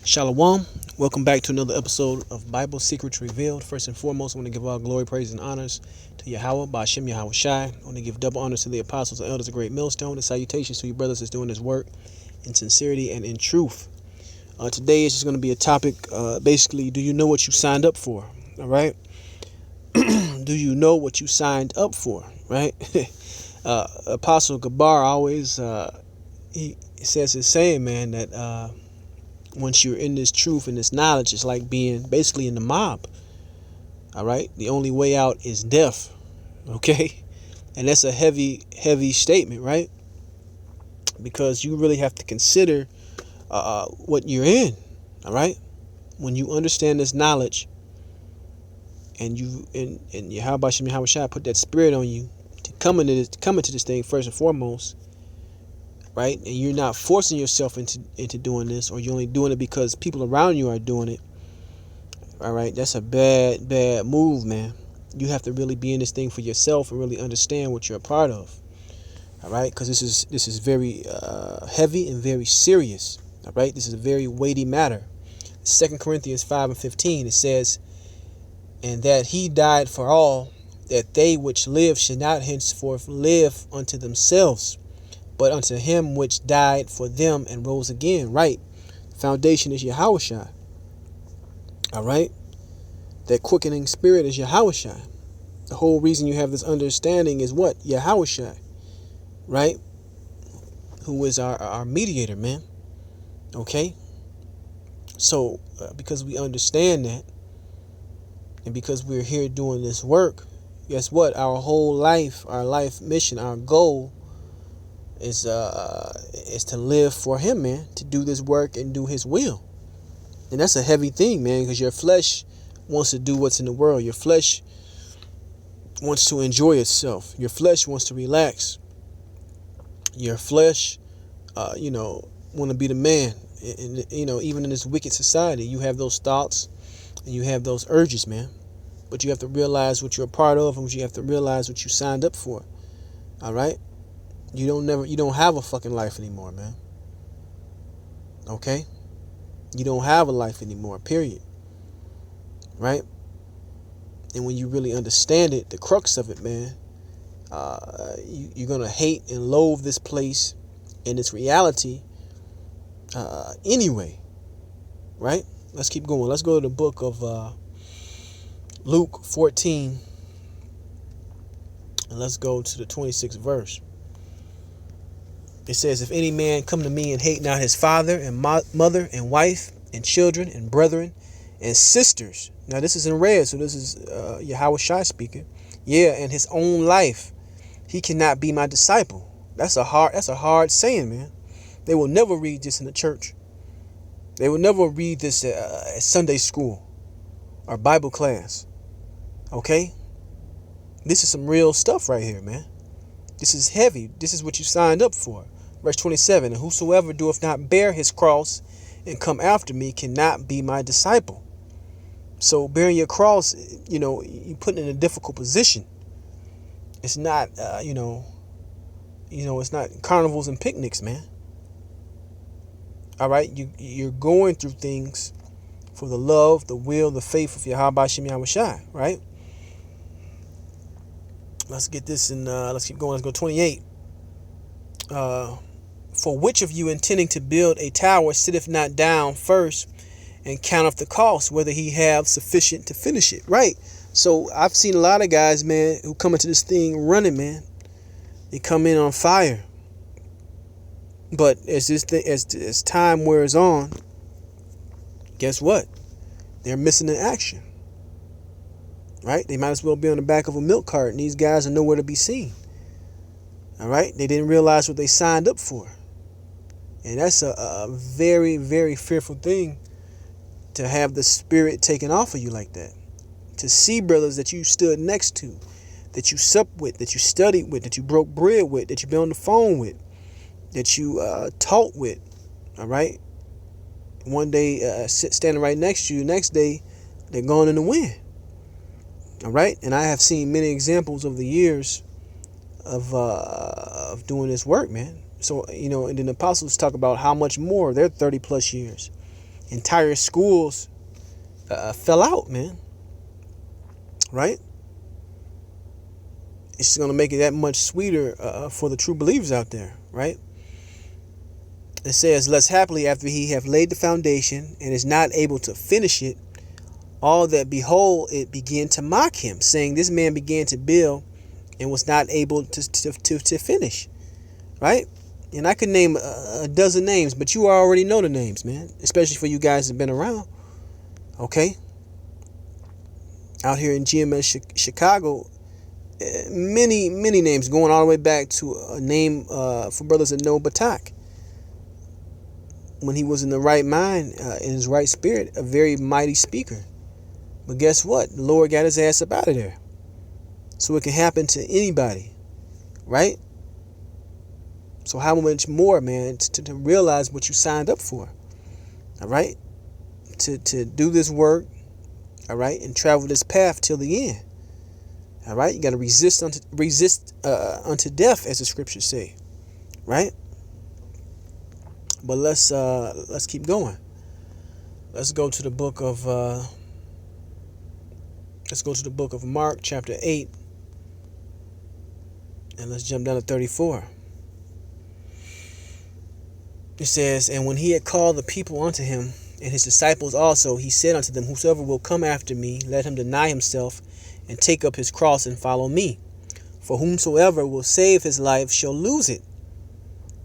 Shalom. Welcome back to another episode of Bible Secrets Revealed. First and foremost, I want to give all glory, praise, and honors to Yahweh, Ba'ashem Yahweh Shai. I want to give double honors to the apostles and elders of Great Millstone, and salutations to you brothers that's doing this work in sincerity and in truth. Today is just going to be a topic, basically, do you know what you signed up for? All right? Do you know what you signed up for? Right? Apostle Gabar always, he says his saying, man, that once you're in this truth and this knowledge, it's like being basically in the mob. All right. The only way out is death. Okay. And that's a heavy statement, right? Because you really have to consider what you're in. All right. When you understand this knowledge and Yahweh Shem Yahweh Shai put that spirit on you to come into this thing first and foremost, right? And you're not forcing yourself into doing this, or you're only doing it because people around you are doing it. All right, that's a bad move, man. You have to really be in this thing for yourself and really understand what you're a part of. All right, because this is very heavy and very serious. All right, this is a very weighty matter. 2 Corinthians 5:15, it says, "And that he died for all, that they which live should not henceforth live unto themselves, but unto him which died for them and rose again." Right. Foundation is Yahushua. All right. That quickening spirit is Yahushua. The whole reason you have this understanding is what? Yahushua. Right. Who is our mediator, man. Okay. So because we understand that, and because we're here doing this work, guess what? Our whole life, our life mission, our goal is to live for him, man, to do this work and do his will. And that's a heavy thing, man, because your flesh wants to do what's in the world. Your flesh wants to enjoy itself. Your flesh wants to relax. Your flesh want to be the man. And even in this wicked society, you have those thoughts and you have those urges, man. But you have to realize what you're a part of, and you have to realize what you signed up for. All right? You don't have a fucking life anymore, man. Okay? You don't have a life anymore, period. Right? And when you really understand it, the crux of it, man, you're going to hate and loathe this place and its reality anyway. Right? Let's keep going. Let's go to the book of Luke 14. And let's go to the 26th verse. It says, "If any man come to me and hate not his father and mother and wife and children and brethren and sisters." Now this is in red, so this is Yahweh Shai speaking. Yeah, and his own life, he cannot be my disciple. That's a hard saying, man. They will never read this in the church. They will never read this at Sunday school or Bible class. Okay? This is some real stuff right here, man. This is heavy. This is what you signed up for. Verse 27, "And whosoever doeth not bear his cross and come after me cannot be my disciple." So bearing your cross, you put in a difficult position. It's not, it's not carnivals and picnics, man. All right, you're going through things for the love, the will, the faith of Yahweh Shem Yahweh Shai, right? Let's get this and let's keep going. Let's go 28. "For which of you intending to build a tower sitteth not down first and counteth the cost, whether he have sufficient to finish it?" Right. So I've seen a lot of guys, man, who come into this thing running, man. They come in on fire. But as time wears on, guess what? They're missing in action. Right? They might as well be on the back of a milk cart, and these guys are nowhere to be seen. All right? They didn't realize what they signed up for. And that's a very, very fearful thing, to have the spirit taken off of you like that. To see brothers that you stood next to, that you supped with, that you studied with, that you broke bread with, that you been on the phone with, that you taught with. All right? One day standing right next to you, next day they're gone in the wind. All right? And I have seen many examples over the years of doing this work, man. So, and then the apostles talk about how much more, they're 30 plus years. Entire schools fell out, man. Right? It's just going to make it that much sweeter for the true believers out there, right? It says, less happily after he have laid the foundation and is not able to finish it, all that behold it began to mock him, saying, this man began to build and was not able to finish, right? And I could name a dozen names, but you already know the names, man, especially for you guys that have been around, okay? Out here in GMS Chicago, many names going all the way back to a name for brothers that know Batak. When he was in the right mind, in his right spirit, a very mighty speaker. But guess what? The Lord got his ass up out of there. So it can happen to anybody, right? So how much more, man, to realize what you signed up for, all right? To do this work, all right, and travel this path till the end, all right? You got to resist unto death, as the scriptures say, right? But let's keep going. Let's go to the book of Mark, chapter 8, and let's jump down to 34. It says, and when he had called the people unto him, and his disciples also, he said unto them, whosoever will come after me, let him deny himself, and take up his cross, and follow me. For whomsoever will save his life shall lose it.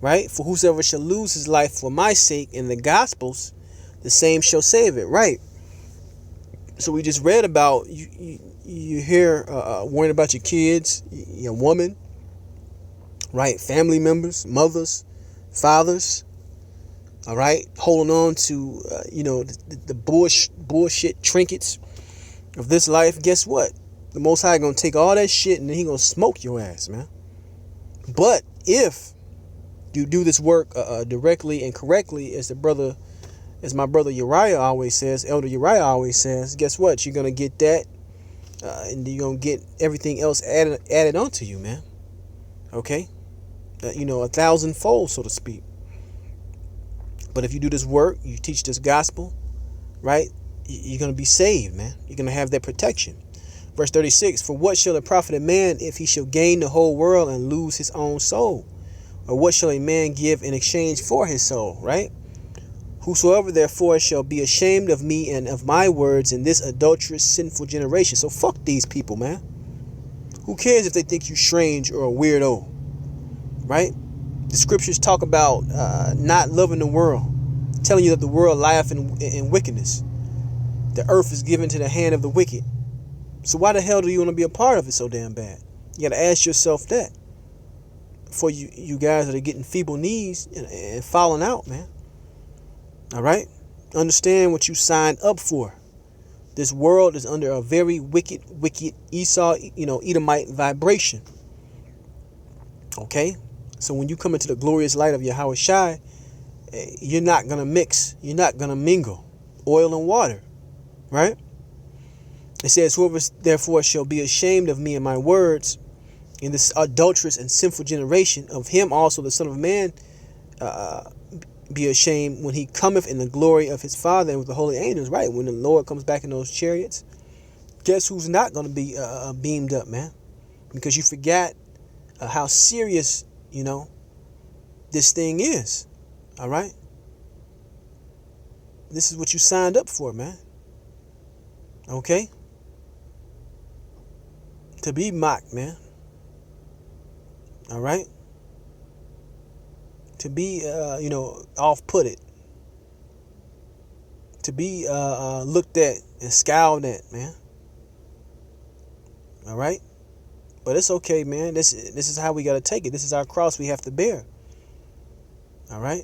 Right? For whosoever shall lose his life for my sake in the Gospels, the same shall save it. Right? So we just read about, you hear worrying about your kids, your woman, right? Family members, mothers, fathers, all right? Holding on to, the bullshit trinkets of this life. Guess what? The Most High going to take all that shit and then he going to smoke your ass, man. But if you do this work directly and correctly, as my brother Uriah always says, Elder Uriah always says, guess what? You're going to get that, and you're going to get everything else added onto you, man. Okay? 1,000-fold, so to speak. But if you do this work, you teach this gospel, right? You're going to be saved, man. You're going to have that protection. Verse 36, for what shall it profit a man if he shall gain the whole world and lose his own soul? Or what shall a man give in exchange for his soul, right? Whosoever therefore shall be ashamed of me and of my words in this adulterous, sinful generation. So fuck these people, man. Who cares if they think you strange or a weirdo, right? The scriptures talk about not loving the world, telling you that the world lieth in wickedness. The earth is given to the hand of the wicked. So why the hell do you want to be a part of it so damn bad? You got to ask yourself that. For you guys that are getting feeble knees and falling out, man. All right? Understand what you signed up for. This world is under a very wicked Esau, Edomite vibration. Okay? So when you come into the glorious light of Yahweh Shai, you're not going to mix. You're not going to mingle oil and water. Right? It says, whoever therefore shall be ashamed of me and my words in this adulterous and sinful generation, of him also the Son of Man be ashamed when he cometh in the glory of his Father and with the holy angels. Right? When the Lord comes back in those chariots, guess who's not going to be beamed up, man? Because you forgot how serious, this thing is. All right? This is what you signed up for, man. Okay? To be mocked, man. All right? To be, off-putted. To be looked at and scowled at, man. All right? But it's okay, man. This is how we got to take it. This is our cross we have to bear. All right?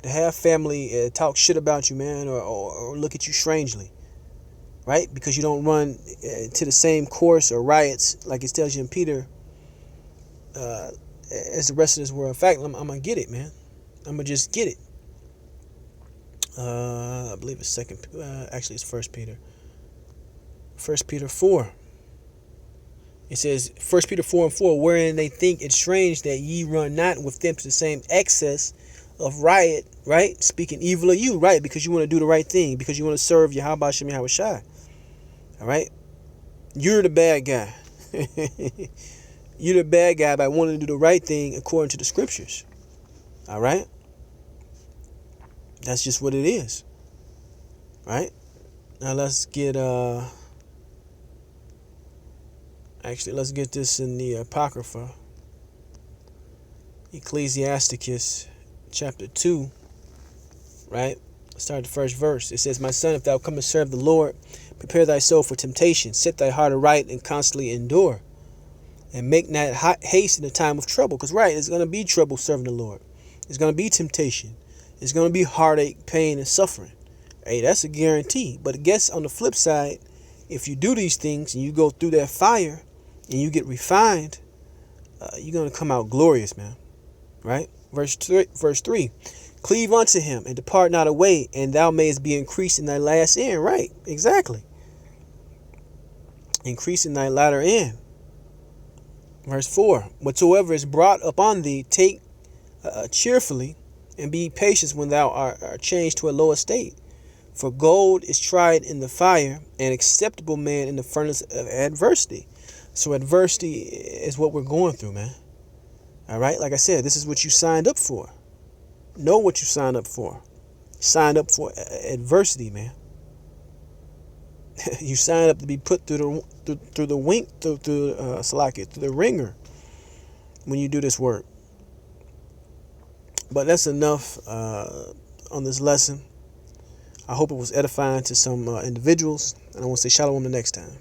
To have family talk shit about you, man, or look at you strangely. Right? Because you don't run to the same course or riots like it tells you in Peter as the rest of this world. In fact, I'm going to get it, man. I'm going to just get it. I believe it's actually it's 1 Peter. 1 Peter 4. It says, 1 Peter 4:4, wherein they think it strange that ye run not with them to the same excess of riot, right? Speaking evil of you, right? Because you want to do the right thing, because you want to serve Yahweh Shem Yahweh Shai. All right? You're the bad guy. You're the bad guy by wanting to do the right thing according to the scriptures. All right? That's just what it is. Right? Now let's get let's get this in the Apocrypha. Ecclesiasticus chapter 2, right? Start at the first verse. It says, "My son, if thou come to serve the Lord, prepare thy soul for temptation, set thy heart aright, and constantly endure. And make not haste in the time of trouble." Because, right, it's going to be trouble serving the Lord. It's going to be temptation. It's going to be heartache, pain, and suffering. Hey, that's a guarantee. But I guess on the flip side, if you do these things and you go through that fire and you get refined, you're going to come out glorious, man. Right? Verse 3. "Cleave unto him and depart not away, and thou mayest be increased in thy last end." Right? Exactly. Increase in thy latter end. Verse 4. "Whatsoever is brought upon thee, take cheerfully, and be patient when thou art changed to a low estate. For gold is tried in the fire, and acceptable man in the furnace of adversity." So adversity is what we're going through, man. All right? Like I said, this is what you signed up for. Know what you signed up for. Signed up for adversity, man. You signed up to be put through the ringer when you do this work. But that's enough on this lesson. I hope it was edifying to some individuals, and I want to say shalom the next time.